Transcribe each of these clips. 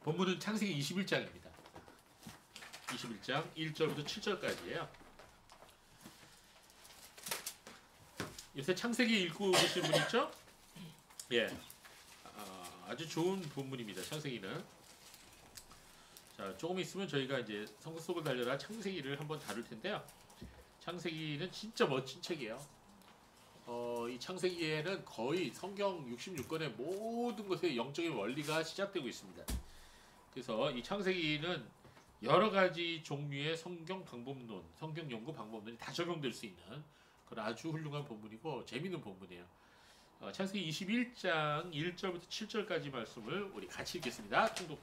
본문은 창세기 21장입니다. 21장 1절부터 7절까지예요. 요새 창세기 읽고 계신 분 있죠? 예, 아주 좋은 본문입니다. 창세기는. 자, 조금 있으면 저희가 이제 성경 속을 달려라 창세기를 한번 다룰 텐데요. 창세기는 진짜 멋진 책이에요. 이 창세기에는 거의 성경 66권의 모든 것의 영적인 원리가 시작되고 있습니다. 그래서 이 창세기는 여러 가지 종류의 성경 방법론, 성경 연구 방법론이 다 적용될 수 있는 그런 아주 훌륭한 본문이고 재미있는 본문이에요. 창세기 21장 1절부터 7절까지 말씀을 우리 같이 읽겠습니다. 충독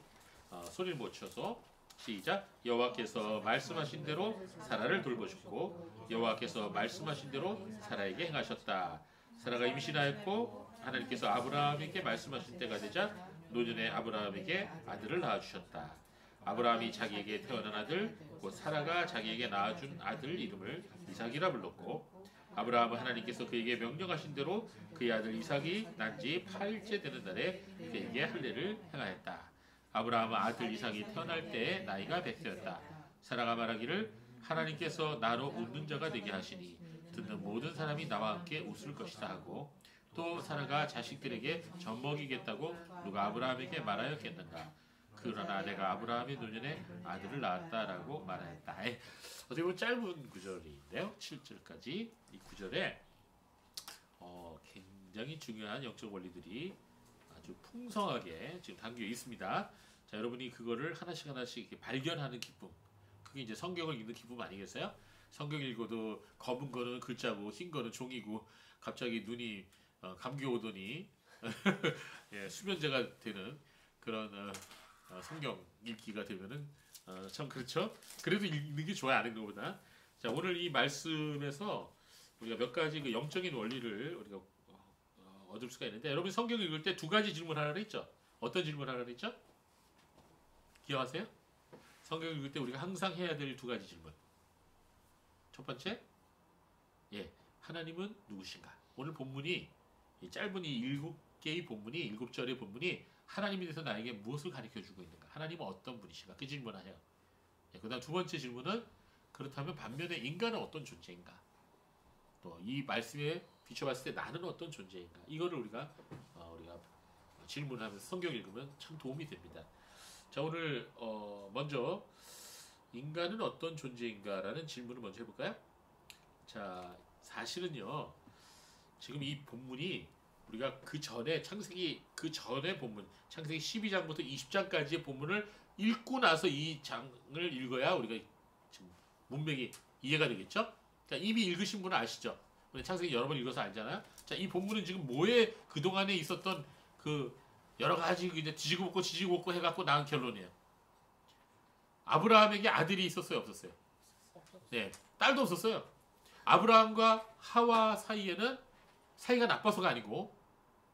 소리를 못 쳐서 시작. 여호와께서 말씀하신 대로 사라를 돌보셨고 여호와께서 말씀하신 대로 사라에게 행하셨다. 사라가 임신하였고 하나님께서 아브라함에게 말씀하신 때가 되자 노년에 아브라함에게 아들을 낳아주셨다. 아브라함이 자기에게 태어난 아들 곧 사라가 자기에게 낳아준 아들 이름을 이삭이라 불렀고 아브라함은 하나님께서 그에게 명령하신 대로 그의 아들 이삭이 난 지 8일째 되는 날에 그에게 할례를 행하였다. 아브라함은 아들 이삭이 태어날 때에 나이가 100세였다. 사라가 말하기를 하나님께서 나로 웃는 자가 되게 하시니 듣는 모든 사람이 나와 함께 웃을 것이다 하고 또 사라가 자식들에게 젖 먹이겠다고 누가 아브라함에게 말하였겠는가. 그러나 내가 아브라함의 노년에 아들을 낳았다라고 말하였다. 어떻게 보면 짧은 구절인데요. 7절까지 이 구절에 굉장히 중요한 영적 원리들이 아주 풍성하게 지금 담겨 있습니다. 자, 여러분이 그거를 하나씩 이렇게 발견하는 기쁨, 그게 이제 성경을 읽는 기쁨 아니겠어요? 성경 읽어도 검은 거는 글자고 흰 거는 종이고 갑자기 눈이 감기 오더니 예, 수면제가 되는 그런 성경 읽기가 되면은 참 그렇죠. 그래도 읽는 게 좋아요, 안 읽는 것보다. 자, 오늘 이 말씀에서 우리가 몇 가지 그 영적인 원리를 우리가 얻을 수가 있는데, 여러분 성경 읽을 때 두 가지 질문 하라 그랬죠? 어떤 질문 하라 그랬죠? 기억하세요? 성경 읽을 때 우리가 항상 해야 될 두 가지 질문. 첫 번째, 예, 하나님은 누구신가? 오늘 본문이 이 짧은 이 7개의 본문이 7절의 본문이 하나님에 대해서 나에게 무엇을 가르쳐주고 있는가? 하나님은 어떤 분이신가? 그 질문을 해요. 예, 그 다음 두 번째 질문은 그렇다면 반면에 인간은 어떤 존재인가? 또 이 말씀에 비춰봤을 때 나는 어떤 존재인가? 이거를 우리가 질문하면서 성경 읽으면 참 도움이 됩니다. 자, 오늘 먼저 인간은 어떤 존재인가라는 질문을 먼저 해볼까요? 자, 사실은요, 지금 이 본문이 우리가 그 전에 창세기 그 전에 본문 창세기 12장부터 20장까지의 본문을 읽고 나서 이 장을 읽어야 우리가 지금 문맥이 이해가 되겠죠? 자, 이미 읽으신 분은 아시죠? 창세기 여러 번 읽어서 알잖아요. 자, 이 본문은 지금 뭐에 그 동안에 있었던 그 여러 가지 이제 뒤지고 볶고 해갖고 나온 결론이에요. 아브라함에게 아들이 있었어요, 없었어요? 네, 딸도 없었어요. 아브라함과 하와 사이에는 사이가 나빠서가 아니고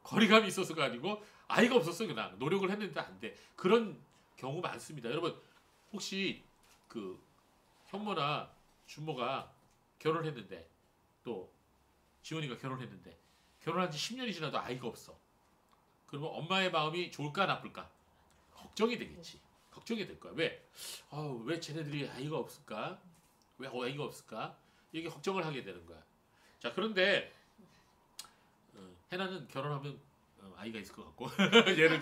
거리감이 있어서가 아니고 아이가 없었어요. 그냥 노력을 했는데 안 돼. 그런 경우 많습니다. 여러분 혹시 그 현모나 준모가 결혼했는데 또 지원이가 결혼했는데 결혼한 지 10년이 지나도 아이가 없어. 그러면 엄마의 마음이 좋을까 나쁠까? 걱정이 되겠지. 걱정이 될 거야. 왜? 왜 쟤네들이 아이가 없을까? 왜 아이가 없을까? 이게 걱정을 하게 되는 거야. 자, 그런데 해나는 결혼하면 아이가 있을 것 같고 예를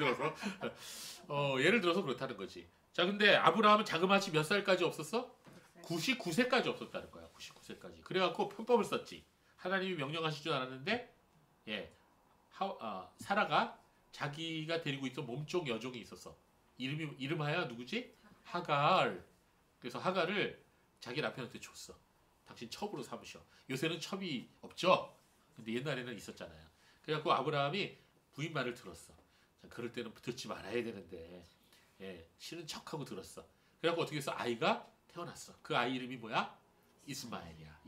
들어서 그렇다는 거지. 자, 근데 아브라함은 자그마치 몇 살까지 없었어? 99세까지 없었다는 거야. 99세까지. 그래갖고 편법을 썼지. 하나님이 명령하실 줄 알았는데, 예, 사라가 자기가 데리고 있던 몸종 여종이 있었어. 이름하여 누구지? 하갈. 그래서 하갈을 자기 남편한테 줬어. 당신 첩으로 삼으셔. 요새는 첩이 없죠. 근데 옛날에는 있었잖아요. 그래갖고 아브라함이 부인 말을 들었어. 자, 그럴 때는 듣지 말아야 되는데, 예, 싫은 척하고 들었어. 그래갖고 어떻게 해서 아이가 태어났어. 그 아이 이름이 뭐야? 이스마엘이야.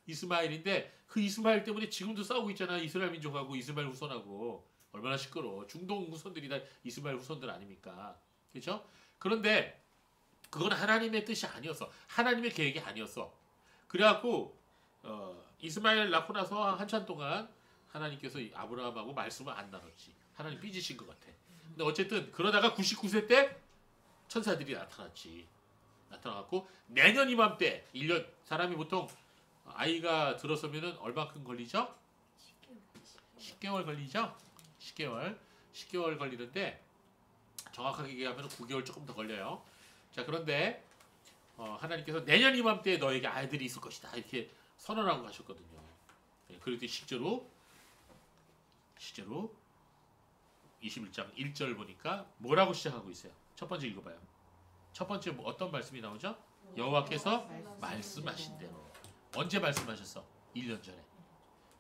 이스마엘인데 그 이스마엘 때문에 지금도 싸우고 있잖아. 이스라엘 민족하고 이스마엘 후손하고. 얼마나 시끄러워. 중동 후손들이 다 이스마엘 후손들 아닙니까? 그렇죠? 그런데 그건 하나님의 뜻이 아니었어. 하나님의 계획이 아니었어. 그래갖고 이스마엘 낳고 나서 한참 동안 하나님께서 아브라함하고 말씀을 안 나눴지. 하나님 삐지신 것 같아. 근데 어쨌든 그러다가 99세 때 천사들이 나타나갖고 내년 이맘때 1년 사람이 보통 아이가 들어서면은 얼마큼 걸리죠? 10개월 걸리죠? 10개월 걸리는데 정확하게 얘기하면 9개월 조금 더 걸려요. 자 그런데 하나님께서 내년 이맘때 너에게 아이들이 있을 것이다 이렇게 선언하고 가셨거든요. 그런데 실제로 21장 1절 보니까 뭐라고 시작하고 있어요? 첫 번째 읽어봐요. 첫 번째 어떤 말씀이 나오죠? 여호와께서 말씀하신 대로. 언제 말씀하셨어? 1년 전에.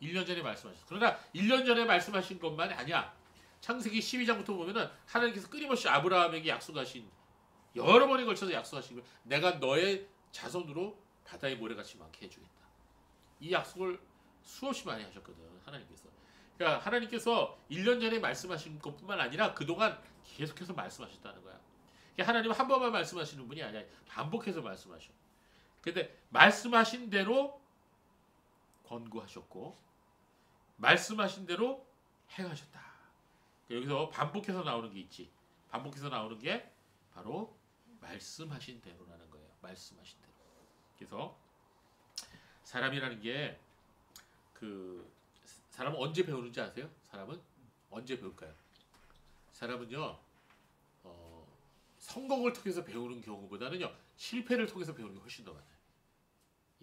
1년 전에 말씀하셨어. 그러나 1년 전에 말씀하신 것만이 아니야. 창세기 12장부터 보면은 하나님께서 끊임없이 아브라함에게 약속하신 여러 번에 걸쳐서 약속하신 거 내가 너의 자손으로 바다의 모래같이 많게 해주겠다. 이 약속을 수없이 많이 하셨거든 하나님께서. 그러니까 하나님께서 1년 전에 말씀하신 것뿐만 아니라 그동안 계속해서 말씀하셨다는 거야. 그러니까 하나님은 한 번만 말씀하시는 분이 아니야. 반복해서 말씀하셔. 근데 말씀하신 대로 권고하셨고 말씀하신 대로 행하셨다. 여기서 반복해서 나오는 게 있지. 반복해서 나오는 게 바로 말씀하신 대로라는 거예요. 말씀하신 대로. 그래서 사람이라는 게 사람은 언제 배우는지 아세요? 사람은 언제 배울까요? 사람은요 성공을 통해서 배우는 경우보다는요 실패를 통해서 배우는 게 훨씬 더 많아요.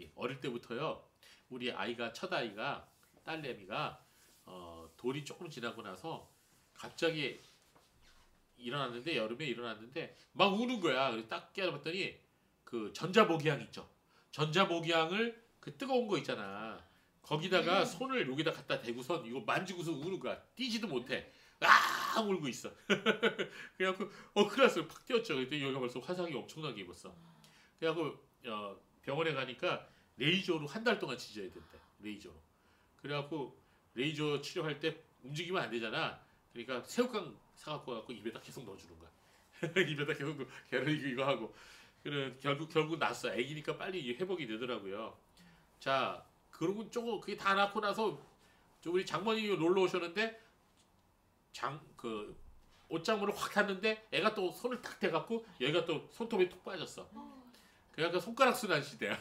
예, 어릴 때부터요 우리 아이가 첫 아이가 딸내미가 돌이 조금 지나고 나서 갑자기 일어났는데 여름에 일어났는데 막 우는 거야. 그래서 딱 깨어봤더니 그 전자모기향 있죠. 전자모기향을 그 뜨거운 거 있잖아. 거기다가 손을 여기다 갖다 대고선 이거 만지고서 우는 거야. 뛰지도 못해. 아 울고 있어. 그래갖고 큰일 났어요. 팍 뛰었죠. 그랬더니 여기가 벌써 화상이 엄청나게 입었어. 그래갖고 병원에 가니까 레이저로 한 달 동안 지져야 된대. 레이저로. 그래갖고 레이저 치료할 때 움직이면 안 되잖아. 그러니까 새우깡 사갖고 입에다 계속 넣어주는 거야. 입에다 계속 걔를 이거 하고. 그래 결국 났어. 애기니까 빨리 회복이 되더라고요. 자 그러고 조금 그게 다 낳고 나서 우리 장모님이 놀러 오셨는데 옷장문을 확 닫는데 애가 또 손을 딱 대갖고 얘가 또 손톱이 툭 빠졌어. 그러니까 손가락 순환 시대야.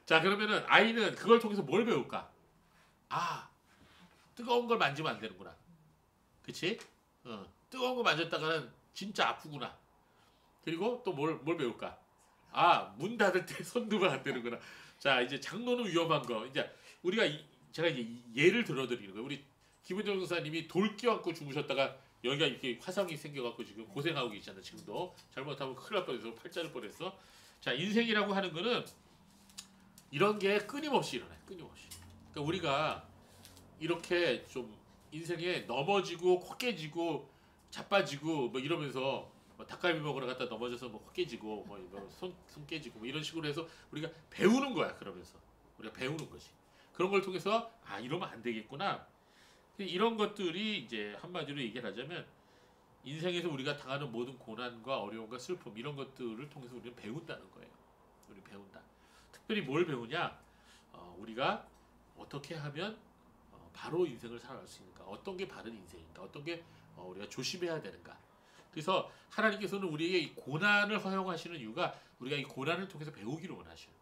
자 그러면은 아이는 그걸 통해서 뭘 배울까? 아 뜨거운 걸 만지면 안 되는구나. 그치? 뜨거운 거 만졌다가는 진짜 아프구나. 그리고 또 뭘 배울까? 아 문 닫을 때 손 넣으면 안 되는구나. 자 이제 장로는 위험한 거. 이제 제가 이제 예를 들어드리는 거예요. 우리 김은정 전사님이 돌 껴안고 주무셨다가 여기가 이렇게 화상이 생겨갖고 지금 고생하고 계시잖아요. 지금도 잘못하면 큰일 날 뻔해서 팔 자를 뻔했어. 자 인생이라고 하는 거는 이런 게 끊임없이 일어나요. 끊임없이. 그러니까 우리가 이렇게 좀 인생에 넘어지고 코 깨지고 자빠지고 뭐 이러면서 닭갈비 먹으러 갔다 넘어져서 코 깨지고 손 깨지고 뭐 이런 식으로 해서 우리가 배우는 거야. 그러면서 우리가 배우는 거지. 그런 걸 통해서 아 이러면 안 되겠구나. 이런 것들이 이제 한마디로 얘기를 하자면 인생에서 우리가 당하는 모든 고난과 어려움과 슬픔 이런 것들을 통해서 우리는 배운다는 거예요. 우리 배운다. 특별히 뭘 배우냐? 우리가 어떻게 하면 바로 인생을 살아갈 수 있는가? 어떤 게 바른 인생인가? 어떤 게 우리가 조심해야 되는가? 그래서 하나님께서는 우리에게 이 고난을 허용하시는 이유가 우리가 이 고난을 통해서 배우기를 원하셔요.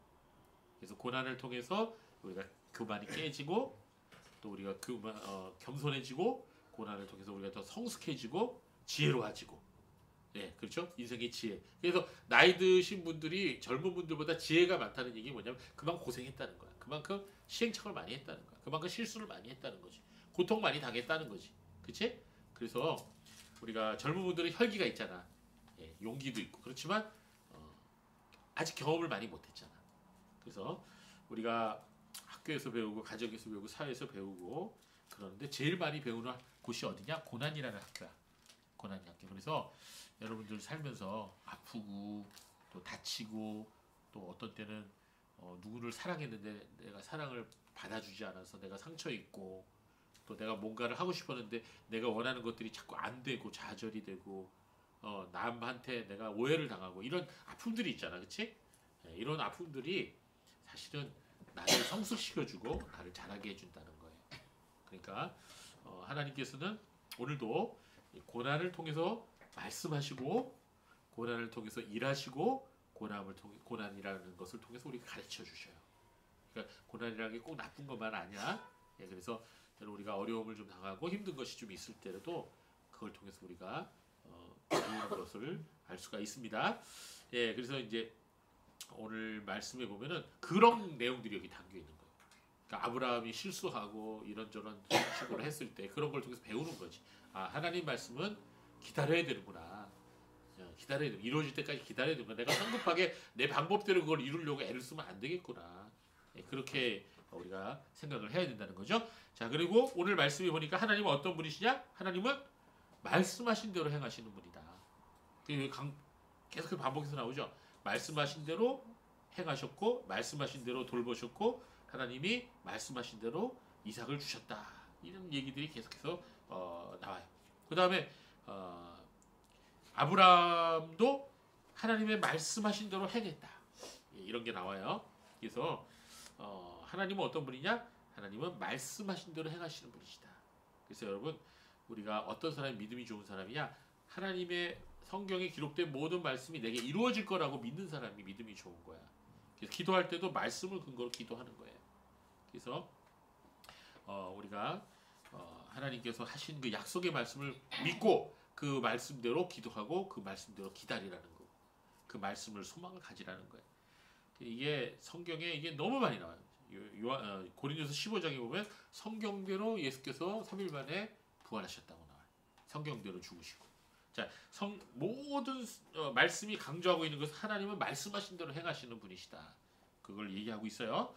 그래서 고난을 통해서 우리가 교만이 깨지고 또 우리가 겸손해지고 고난을 통해서 우리가 더 성숙해지고 지혜로워지고 네 그렇죠 인생의 지혜. 그래서 나이 드신 분들이 젊은 분들보다 지혜가 많다는 얘기 뭐냐면 그만큼 고생했다는 거야. 그만큼 시행착오를 많이 했다는 거야. 그만큼 실수를 많이 했다는 거지. 고통 많이 당했다는 거지. 그치? 그래서 우리가 젊은 분들은 혈기가 있잖아. 예, 용기도 있고 그렇지만 아직 경험을 많이 못했잖아. 그래서 우리가 학교에서 배우고 가정에서 배우고 사회에서 배우고 그러는데 제일 많이 배우는 곳이 어디냐? 고난이라는 학교야. 고난이 학교. 그래서 여러분들 살면서 아프고 또 다치고 또 어떤 때는 누구를 사랑했는데 내가 사랑을 받아주지 않아서 내가 상처 입고 또 내가 뭔가를 하고 싶었는데 내가 원하는 것들이 자꾸 안 되고 좌절이 되고 남한테 내가 오해를 당하고 이런 아픔들이 있잖아. 그치? 네, 이런 아픔들이 사실은 나를 성숙시켜주고 나를 자라게 해준다는 거예요. 그러니까 하나님께서는 오늘도 고난을 통해서 말씀하시고 고난을 통해서 일하시고 고난이라는 것을 통해서 우리가 가르쳐 주셔요. 그러니까 고난이라는 게 꼭 나쁜 것만 아니야. 예, 그래서 우리가 어려움을 좀 당하고 힘든 것이 좀 있을 때라도 그걸 통해서 우리가 배우는 것을 알 수가 있습니다. 예, 그래서 이제 오늘 말씀에 보면은 그런 내용들이 여기 담겨 있는 거예요. 그러니까 아브라함이 실수하고 이런저런 식으로 했을 때 그런 걸 통해서 배우는 거지. 아, 하나님 말씀은 기다려야 되는구나. 기다려야 돼. 이루어질 때까지 기다려야 되는구나. 내가 성급하게 내 방법대로 그걸 이루려고 애를 쓰면 안 되겠구나. 예, 그렇게 우리가 생각을 해야 된다는 거죠. 자, 그리고 오늘 말씀에 보니까 하나님은 어떤 분이시냐? 하나님은 말씀하신 대로 행하시는 분이다. 계속 반복해서 나오죠. 말씀하신 대로 행하셨고 말씀하신 대로 돌보셨고 하나님이 말씀하신 대로 이삭을 주셨다. 이런 얘기들이 계속해서 나와요. 그 다음에 아브라함도 하나님의 말씀하신 대로 행했다. 이런 게 나와요. 그래서 하나님은 어떤 분이냐? 하나님은 말씀하신 대로 행하시는 분이시다. 그래서 여러분 우리가 어떤 사람이 믿음이 좋은 사람이냐? 하나님의 성경에 기록된 모든 말씀이 내게 이루어질 거라고 믿는 사람이 믿음이 좋은 거야. 그래서 기도할 때도 말씀을 근거로 기도하는 거예요. 그래서 우리가 하나님께서 하신 그 약속의 말씀을 믿고 그 말씀대로 기도하고 그 말씀대로 기다리라는 거. 그 말씀을 소망을 가지라는 거예요. 이게 성경에 이게 너무 많이 나와요. 고린도서 15장에 보면 성경대로 예수께서 3일 만에 부활하셨다고 나와요. 성경대로 죽으시고. 자, 모든 말씀이 강조하고 있는 것은 하나님은 말씀하신 대로 행하시는 분이시다. 그걸 얘기하고 있어요.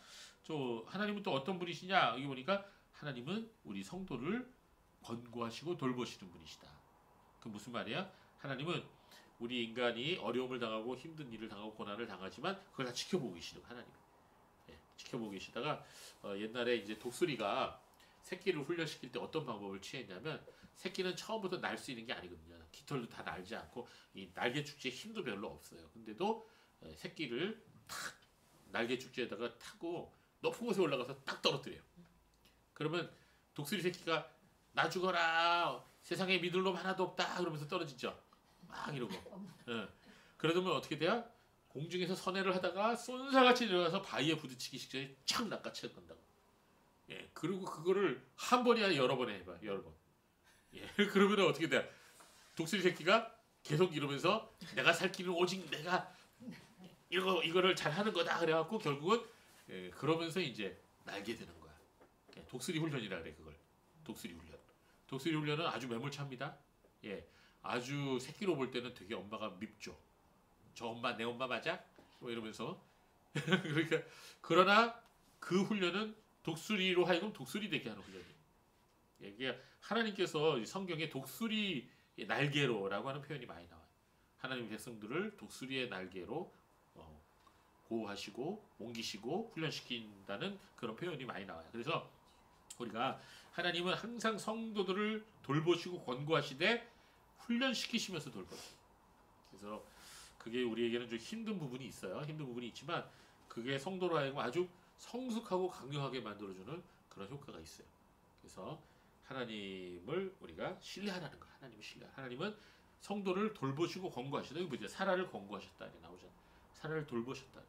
하나님은 또 어떤 분이시냐? 여기 보니까 하나님은 우리 성도를 권고하시고 돌보시는 분이시다. 그 무슨 말이야? 하나님은 우리 인간이 어려움을 당하고 힘든 일을 당하고 고난을 당하지만 그걸 다 지켜보고 계시는 하나님. 예, 지켜보고 계시다가 옛날에 이제 독수리가 새끼를 훈련시킬 때 어떤 방법을 취했냐면 새끼는 처음부터 날 수 있는 게 아니거든요. 깃털도 다 날지 않고 이 날개 축지에 힘도 별로 없어요. 근데도 새끼를 탁 날개 축지에다가 타고 높은 곳에 올라가서 딱 떨어뜨려요. 그러면 독수리 새끼가 나 죽어라 세상에 믿을 놈 하나도 없다 그러면서 떨어지죠. 막 이러고. 그러면 어떻게 돼요? 공중에서 선회를 하다가 쏜사같이 내려가서 바위에 부딪히기 직전에 착 낚아채 간다고. 예, 그리고 그거를 한 번이 아니라 여러 번 해봐. 여러 번. 예, 그러면 어떻게 돼? 독수리 새끼가 계속 이러면서 내가 살 길은 오직 내가 이거를 잘 하는 거다 그래갖고 결국은 그러면서 이제 날게 되는 거야. 독수리 훈련이라 그래 그걸. 독수리 훈련. 독수리 훈련은 아주 매몰차입니다. 예, 아주 새끼로 볼 때는 되게 엄마가 밉죠. 저 엄마 내 엄마 맞아? 뭐 이러면서 그러니까 그러나 그 훈련은 독수리로 하여금 독수리 되게 하는 훈련이에요. 이게 하나님께서 성경에 독수리 날개로라고 하는 표현이 많이 나와요. 하나님 백성들을 독수리의 날개로 보호하시고 옮기시고 훈련시킨다는 그런 표현이 많이 나와요. 그래서 우리가 하나님은 항상 성도들을 돌보시고 권고하시되 훈련시키시면서 돌보세요. 그래서 그게 우리에게는 좀 힘든 부분이 있어요. 힘든 부분이 있지만 그게 성도로 하여금 아주 성숙하고 강력하게 만들어주는 그런 효과가 있어요. 그래서 하나님을 우리가 신뢰하라는 거야. 하나님을 신뢰. 하나님은 성도를 돌보시고 권고하시다. 이거 뭐죠? 사라를 권고하셨다. 이렇게 나오잖아. 사라를 돌보셨다.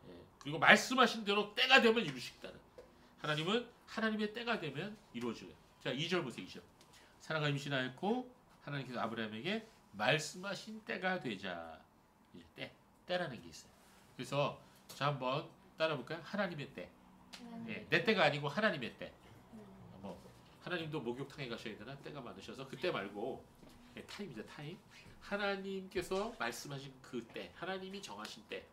예. 그리고 말씀하신 대로 때가 되면 이루시겠다는. 하나님은 하나님의 때가 되면 이루어져요. 자, 2절 보세요. 2절. 사라가 임신하였고 하나님께서 아브라함에게 말씀하신 때가 되자. 이제 때라는 게 있어요. 그래서 자 한번 따라볼까요? 하나님의 때. 예, 내 때가 아니고 하나님의 때. 뭐 하나님도 목욕탕에 가셔야 되나? 때가 많으셔서 그때 말고 타임이죠. 타임. 하나님께서 말씀하신 그 때, 하나님이 정하신 때,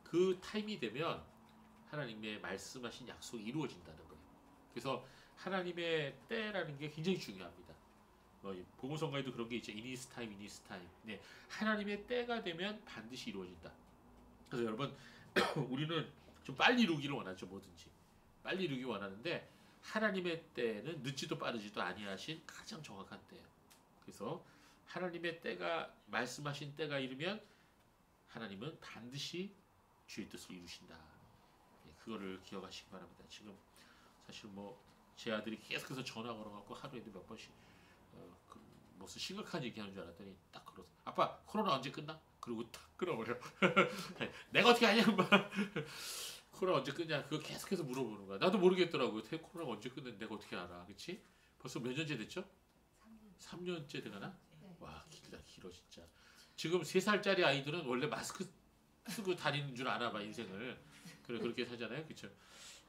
그 타임이 되면 하나님의 말씀하신 약속이 이루어진다는 거예요. 그래서 하나님의 때라는 게 굉장히 중요합니다. 복음성가에도 그런 게 있죠. In His time, in His time. 네, 하나님의 때가 되면 반드시 이루어진다. 그래서 여러분, 우리는 좀 빨리 이루기를 원하죠. 뭐든지 빨리 이루기 원하는데 하나님의 때는 늦지도 빠르지도 아니하신 가장 정확한 때예요. 그래서 하나님의 때가 말씀하신 때가 이르면 하나님은 반드시 주의 뜻을 이루신다. 그거를 기억하시기 바랍니다. 지금 사실 뭐 제 아들이 계속해서 전화 걸어갖고 하루에도 몇 번씩 무슨 심각한 얘기하는 줄 알았더니 딱 그러서 아빠 코로나 언제 끝나? 그리고 딱 끊어버려. 내가 어떻게 아냐 막 코로나 언제 끝냐 그거 계속해서 물어보는 거야. 나도 모르겠더라고요. 코로나가 언제 끝났는데 내가 어떻게 알아? 그치? 벌써 몇 년째 됐죠? 3년째 돼가나? 와 길어 진짜. 지금 3살짜리 아이들은 원래 마스크 쓰고 다니는 줄 아나 봐 인생을. 그래 그렇게 살잖아요. 그쵸?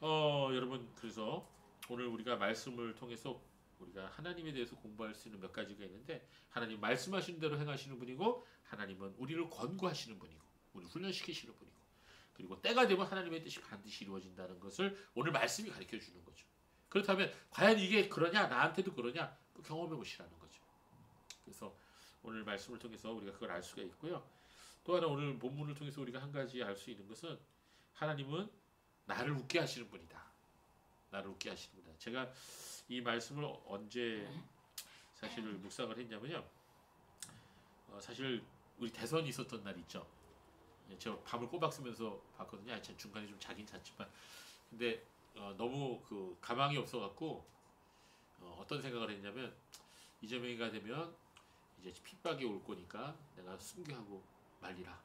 여러분 그래서 오늘 우리가 말씀을 통해서 우리가 하나님에 대해서 공부할 수 있는 몇 가지가 있는데 하나님 말씀하시는 대로 행하시는 분이고 하나님은 우리를 권고하시는 분이고 우리 훈련시키시는 분이고 그리고 때가 되면 하나님의 뜻이 반드시 이루어진다는 것을 오늘 말씀이 가르쳐 주는 거죠. 그렇다면 과연 이게 그러냐 나한테도 그러냐 경험해 보시라는 거죠. 그래서 오늘 말씀을 통해서 우리가 그걸 알 수가 있고요. 또 하나 오늘 본문을 통해서 우리가 한 가지 알 수 있는 것은 하나님은 나를 웃게 하시는 분이다. 나를 웃게 하시는 분이다. 제가 이 말씀을 언제 사실 묵상을 했냐면요. 사실 우리 대선이 있었던 날 있죠. 제가 밤을 꼬박 쓰면서 봤거든요. 참 중간에 좀 자긴 잤지만 근데 너무 그 가망이 없어갖고 어떤 생각을 했냐면 이재명이가 되면 이제 핍박이 올 거니까 내가 순교하고 말리라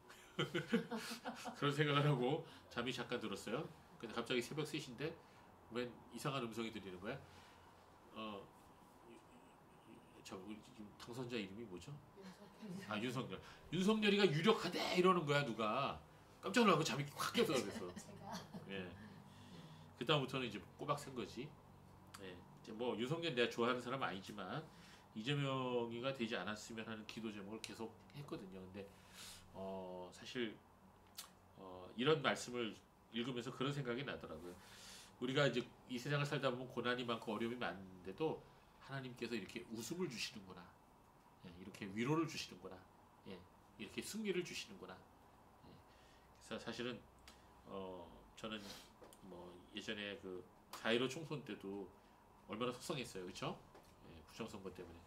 그런 생각을 하고 잠이 잠깐 들었어요. 근데 갑자기 새벽 3시인데 웬 이상한 음성이 들리는 거야. 우리 지금 당선자 이름이 뭐죠? 아 윤석열. 윤석열이가 유력하대 이러는 거야 누가. 깜짝 놀라고 잠이 확 깨서 그래서. 예. 그 다음부터는 이제 꼬박 쓴 거지. 예. 이제 뭐 윤석열 내가 좋아하는 사람 은 아니지만 이재명이가 되지 않았으면 하는 기도 제목을 계속 했거든요. 근데 사실 이런 말씀을 읽으면서 그런 생각이 나더라고요. 우리가 이제 이 세상을 살다 보면 고난이 많고 어려움이 많은데도 하나님께서 이렇게 웃음을 주시는구나. 예, 이렇게 위로를 주시는구나. 예, 이렇게 승리를 주시는구나. 예, 그래서 사실은 저는 뭐 예전에 그 4.15 총선 때도 얼마나 속상했어요. 그렇죠? 예, 부정선거 때문에.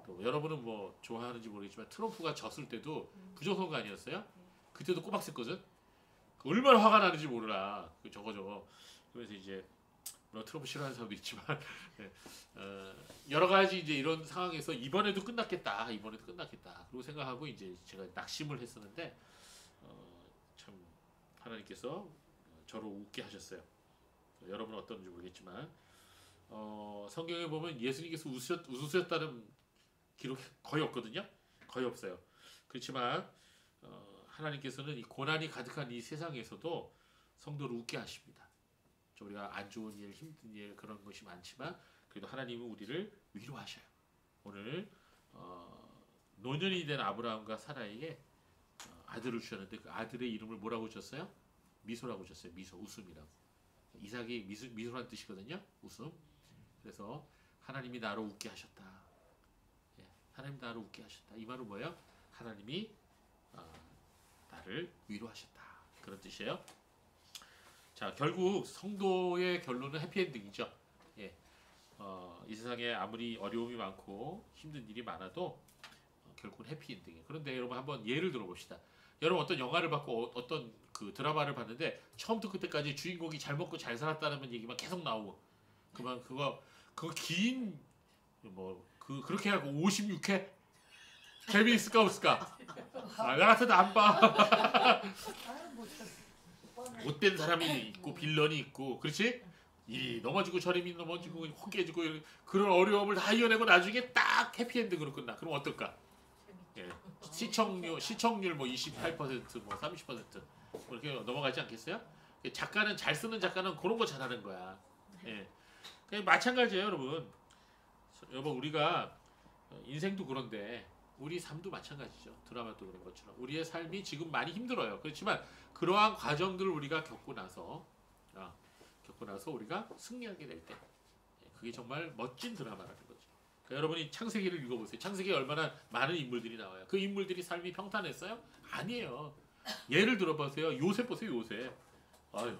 또 여러분은 뭐 좋아하는지 모르겠지만 트럼프가 졌을 때도 부정선거 아니었어요? 그때도 꼬박 샜거든. 얼마나 화가 나는지 모르라. 그 저거. 그래서 이제 뭐 트럼프 싫어하는 사람도 있지만 네. 여러 가지 이제 이런 상황에서 이번에도 끝났겠다. 그리고 생각하고 이제 제가 낙심을 했었는데 참 하나님께서 저를 웃게 하셨어요. 여러분은 어떤지 모르겠지만 성경에 보면 예수님께서 웃으셨다는 기록 거의 없거든요. 거의 없어요. 그렇지만 하나님께서는 이 고난이 가득한 이 세상에서도 성도를 웃게 하십니다. 우리가 안 좋은 일, 힘든 일 그런 것이 많지만 그래도 하나님은 우리를 위로하셔요. 오늘 노년이 된 아브라함과 사라에게 아들을 주셨는데 그 아들의 이름을 뭐라고 주셨어요? 미소라고 주셨어요. 미소, 웃음이라고. 이삭이 미소라는 뜻이거든요. 웃음. 그래서 하나님이 나로 웃게 하셨다. 예, 하나님 나로 웃게 하셨다. 이 말은 뭐예요? 하나님이 나를 위로하셨다. 그런 뜻이에요. 자, 결국 성도의 결론은 해피엔딩이죠. 예, 이 세상에 아무리 어려움이 많고 힘든 일이 많아도 결국은 해피엔딩이에요. 그런데 여러분 한번 예를 들어봅시다. 여러분 어떤 영화를 봤고 어떤 그 드라마를 봤는데 처음부터 끝까지 주인공이 잘 먹고 잘 살았다는 얘기만 계속 나오고 그거 긴 그렇게 하고 56회 재미있을까 없을까? 나 같아도 안 봐. 못된 사람이 있고 빌런이 있고 그렇지? 이 넘어지고 저림이 넘어지고 혹 깨지고 그런 어려움을 다 이겨내고 나중에 딱 해피엔딩으로 끝나. 그럼 어떨까? 예. 시청률 뭐 28% 뭐 30% 뭐 이렇게 넘어가지 않겠어요? 작가는 잘 쓰는 작가는 그런 거 잘하는 거야. 예. 마찬가지예요, 여러분. 우리가 인생도 그런데 우리 삶도 마찬가지죠. 드라마도 그런 것처럼 우리의 삶이 지금 많이 힘들어요. 그렇지만 그러한 과정들을 우리가 겪고 나서 우리가 승리하게 될 때 그게 정말 멋진 드라마라는 거죠. 그러니까 여러분이 창세기를 읽어보세요. 창세기에 얼마나 많은 인물들이 나와요. 그 인물들이 삶이 평탄했어요? 아니에요. 예를 들어보세요. 요셉 보세요. 요셉. 아유,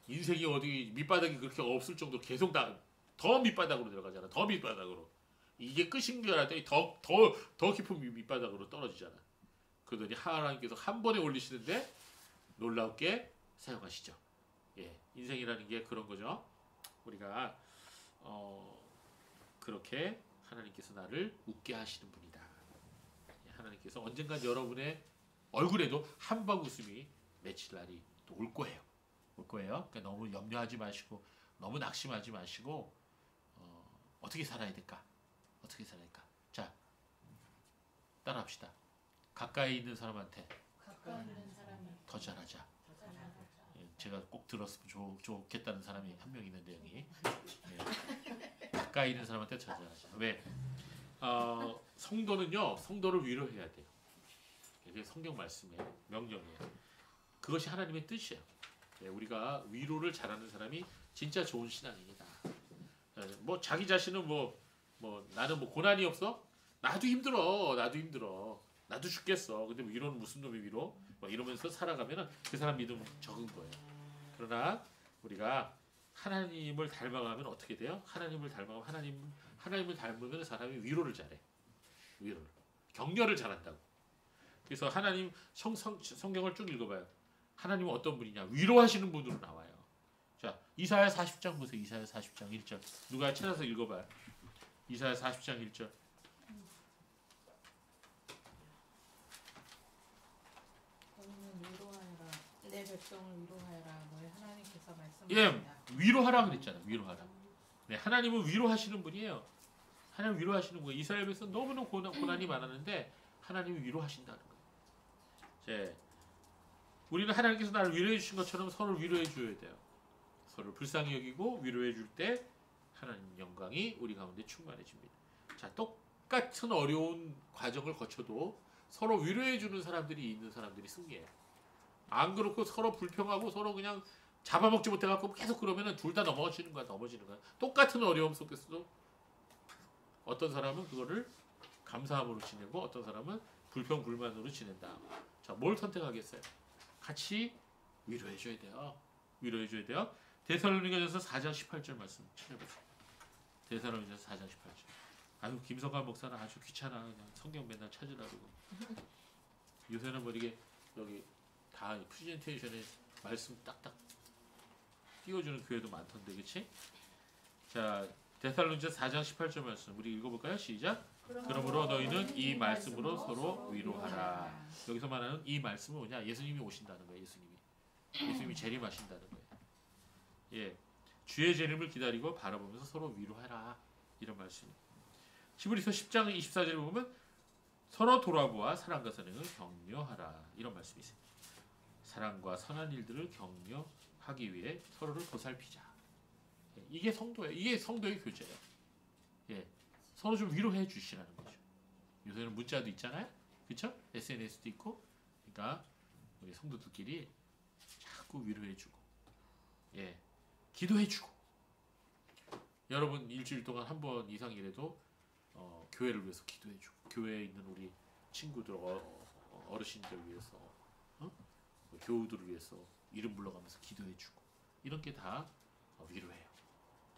인생이 어디 밑바닥이 그렇게 없을 정도로 계속 더 밑바닥으로 들어가잖아. 더 밑바닥으로. 이게 끝인 줄 알았더니 더 깊은 밑바닥으로 떨어지잖아. 그러더니 하나님께서 한 번에 올리시는데 놀랍게 사용하시죠. 예, 인생이라는 게 그런 거죠. 우리가 그렇게 하나님께서 나를 웃게 하시는 분이다. 하나님께서 언젠간 여러분의 얼굴에도 한방 웃음이 맺힐 날이 또 올 거예요. 올 거예요. 그러니까 너무 염려하지 마시고 너무 낙심하지 마시고 어떻게 살아야 될까? 어떻게 살아야 될까? 자, 따라합시다. 가까이 있는 사람한테 더 잘하자. 예, 제가 꼭 들었으면 좋겠다는 사람이 한 명 있는데 여기. 예. 가까이 있는 사람한테 더 잘하자. 왜? 성도는요, 성도를 위로해야 돼요. 이게 성경 말씀이에요. 명령이에요. 그것이 하나님의 뜻이에요. 예, 우리가 위로를 잘하는 사람이 진짜 좋은 신앙입니다. 예, 뭐 자기 자신은 뭐 나는 뭐 고난이 없어? 나도 힘들어. 나도 죽겠어. 근데 뭐 위로는 무슨 놈의 위로? 뭐 이러면서 살아가면은 그 사람 믿음 적은 거예요. 그러나 우리가 하나님을 닮아가면 어떻게 돼요? 하나님을 닮아가면 하나님을 닮으면 사람이 위로를 잘해. 위로를. 격려를 잘한다고. 그래서 하나님 성경을 쭉 읽어봐요. 하나님은 어떤 분이냐? 위로하시는 분으로 나와요. 자, 이사야 40장 보세요. 이사야 40장 1절. 누가 찾아서 읽어봐요. 이사야 40장 1절. 내 백성을 위로하여라. 너희 하나님께서 말씀하신다. 예, 위로하라 그랬잖아요. 위로하라. 네, 하나님은 위로하시는 분이에요. 하나님 위로하시는 거예요. 이스라엘 백성 너무너무 고난이 많았는데 하나님이 위로하신다는 거예요. 제 우리는 하나님께서 나를 위로해 주신 것처럼 서로를 위로해 줘야 돼요. 서로를 불쌍히 여기고 위로해 줄 때 하나님 영광이 우리 가운데 충만해집니다. 자, 똑같은 어려운 과정을 거쳐도 서로 위로해 주는 사람들이 있는 사람들이 승리해요. 안 그렇고 서로 불평하고 서로 그냥 잡아먹지 못해갖고 계속 그러면은 둘 다 넘어지는 거야. 똑같은 어려움 속에서도 어떤 사람은 그거를 감사함으로 지내고 어떤 사람은 불평 불만으로 지낸다. 자, 뭘 선택하겠어요? 같이 위로해줘야 돼요. 위로해줘야 돼요. 데살로니가전서 4장 18절 말씀 찾아보세요. 데살로니가전서 4장 18절. 아유, 김성관 목사는 아주 귀찮아. 그냥 성경 맨날 찾으라고. 요새는 뭐 이게 여기 다 프레젠테이션에 말씀 딱딱 띄워주는 교회도 많던데, 그렇지? 자, 데살로니가전서 4장 18절 말씀 우리 읽어볼까요? 시작. 그러므로 너희는 이 말씀으로 서로 위로하라. 여기서 말하는 이 말씀은 뭐냐? 예수님이 오신다는 거예요. 예수님이 재림하신다는 거예요. 예, 주의 재림을 기다리고 바라보면서 서로 위로하라. 이런 말씀. 히브리서 10장 24절에 보면 서로 돌아보아 사랑과 선행을 격려하라. 이런 말씀이 있어요. 사랑과 선한 일들을 격려하기 위해 서로를 보살피자. 예, 이게 성도예요. 이게 성도의 교제예요. 예, 서로 좀 위로해 주시라는 거죠. 요새는 문자도 있잖아요. 그렇죠? SNS도 있고. 그러니까 우리 성도들끼리 자꾸 위로해 주고, 예, 기도해 주고. 여러분 일주일 동안 한 번 이상이라도 교회를 위해서 기도해 주고, 교회에 있는 우리 친구들, 어르신들 위해서, 교우들을 위해서 이름 불러가면서 기도해 주고, 이런 게 다 위로해요.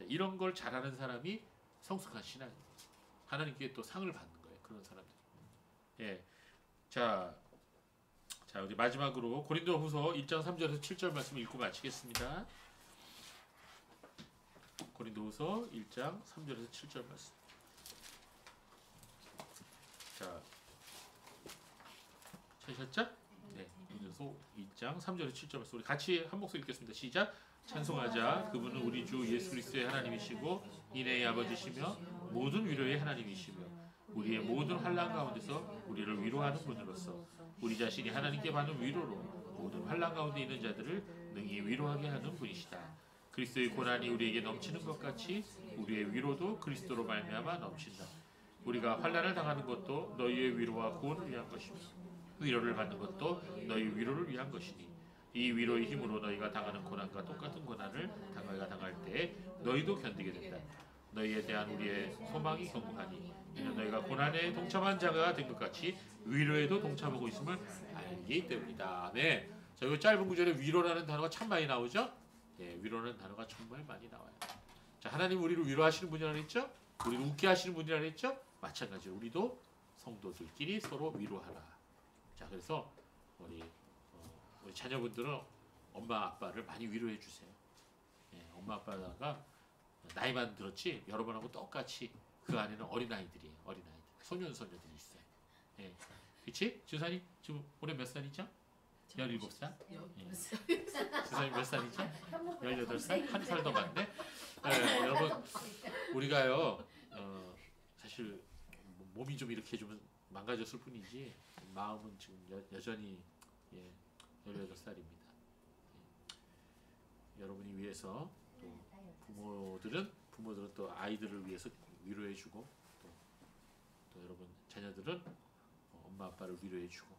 이런 걸 잘하는 사람이 성숙한 신앙입니다. 하나님께 또 상을 받는 거예요. 그런 사람들. 예. 자, 우리 마지막으로 고린도후서 1장 3절에서 7절 말씀 읽고 마치겠습니다. 고린도후서 1장 3절에서 7절 말씀. 자, 찾으셨죠? 네. 고린도후서 1장 3절에서 7절 말씀 우리 같이 한 목소리 읽겠습니다. 시작. 찬송하자. 그분은 우리 주 예수 그리스도의 하나님이시고 인애의 아버지시며 모든 위로의 하나님이시며 우리의 모든 환난 가운데서 우리를 위로하는 분으로서 우리 자신이 하나님께 받는 위로로 모든 환난 가운데 있는 자들을 능히 위로하게 하는 분이시다. 그리스도의 고난이 우리에게 넘치는 것 같이 우리의 위로도 그리스도로 말미암아 넘친다. 우리가 환난을 당하는 것도 너희의 위로와 구원을 위한 것이며 위로를 받는 것도 너희 위로를 위한 것이니 이 위로의 힘으로 너희가 당하는 고난과 똑같은 고난을 너희가 당할 때 너희도 견디게 된다. 너희에 대한 우리의 소망이 견고하니 이는 너희가 고난에 동참한 자가 된 것 같이 위로에도 동참하고 있음을 알기 때문이다. 네. 자, 이 짧은 구절에 위로라는 단어가 참 많이 나오죠? 예, 위로라는 단어가 정말 많이 나와요. 자, 하나님 우리를 위로하시는 분이라 그랬죠? 우리를 웃게 하시는 분이라 그랬죠? 마찬가지로 우리도 성도들끼리 서로 위로하라. 자, 그래서 우리 자녀분들은 엄마 아빠를 많이 위로해 주세요. 예, 엄마 아빠가 나이만 들었지 여러분하고 똑같이 그 안에는 어린아이들이에요. 어린아이들. 소년소녀들이 있어요. 예. 그치? 주사님 지금 올해 몇 살이죠? 17살? 예. 주사님 몇 살이죠? 18살? 한 살 더 많네? 예, 여러분 우리가요 사실 몸이 좀 이렇게 좀 망가졌을 뿐이지 마음은 지금 여전히 18살입니다. 여러분이 위해서 또 부모들은 또 아이들을 위해서 위로해주고 또 여러분 자녀들은 엄마 아빠를 위로해주고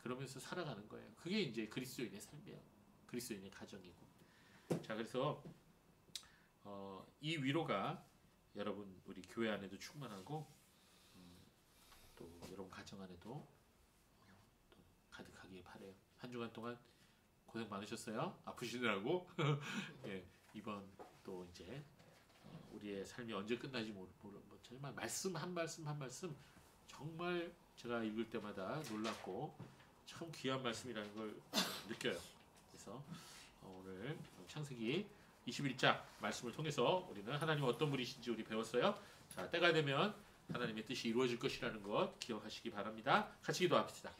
그러면서 살아가는 거예요. 그게 이제 그리스도인의 삶이에요. 그리스도인의 가정이고. 자 그래서 이 위로가 여러분 우리 교회 안에도 충만하고 또 여러분 가정 안에도 또 가득하길 바래요. 한 주간 동안 고생 많으셨어요. 아프시느라고. 예, 이번 또 이제 우리의 삶이 언제 끝나지 모르지만 말씀 한 말씀 한 말씀 정말 제가 읽을 때마다 놀랍고 참 귀한 말씀이라는 걸 느껴요. 그래서 오늘 창세기 21장 말씀을 통해서 우리는 하나님 어떤 분이신지 우리 배웠어요. 자, 때가 되면 하나님의 뜻이 이루어질 것이라는 것 기억하시기 바랍니다. 같이 기도합시다.